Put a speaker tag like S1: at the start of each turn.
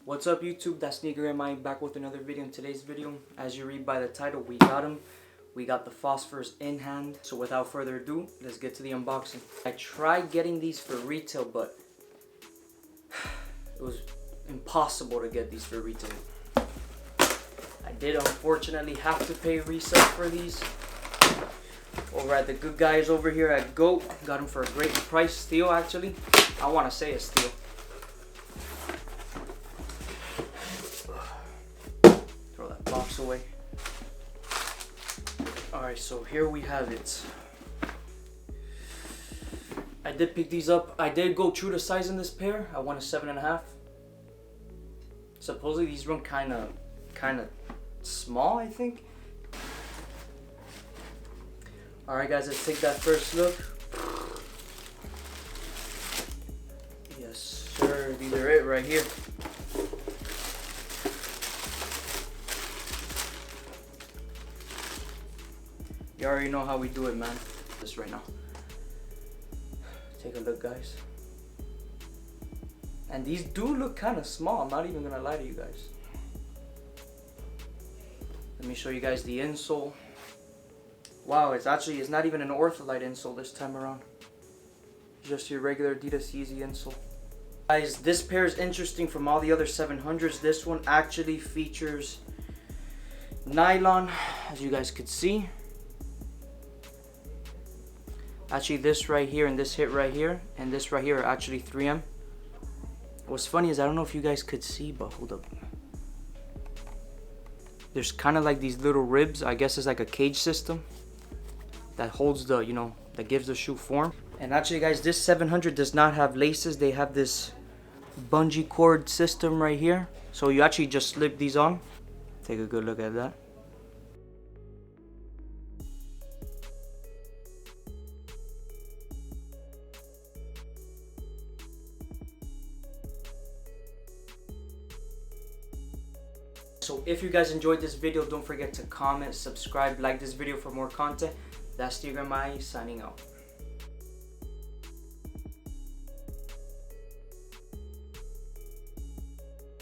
S1: What's up YouTube, Thatsneakerguymia back with another video. In today's video, as you read by the title, we got them. We got the Phosphors in hand. So without further ado, let's get to the unboxing. I tried getting these for retail, but it was impossible to get these for retail. I did unfortunately have to pay resale for these. Over at the good guys over here at GOAT. Got them for a great price, steal actually. I want to say a steal. Throw that box away. Alright, so here we have it. I did pick these up. I did go true to size in this pair. I want a 7.5. Supposedly these run kind of small, I think. Alright guys, let's take that first look. Yes sir, these are it right here. You already know how we do it, man. This right now. Take a look, guys. And these do look kind of small. I'm not even gonna lie to you guys. Let me show you guys the insole. Wow, it's not even an Ortholite insole this time around. Just your regular Adidas Yeezy insole. Guys, this pair is interesting from all the other 700s. This one actually features nylon, as you guys could see. Actually, this right here and this hit right here and this right here are actually 3M. What's funny is I don't know if you guys could see, but hold up. There's kind of like these little ribs. I guess it's like a cage system that holds the, that gives the shoe form. And actually, guys, this 700 does not have laces. They have this bungee cord system right here. So you actually just slip these on. Take a good look at that. So if you guys enjoyed this video, don't forget to comment, subscribe, like this video for more content. Thatsneakerguymia signing out.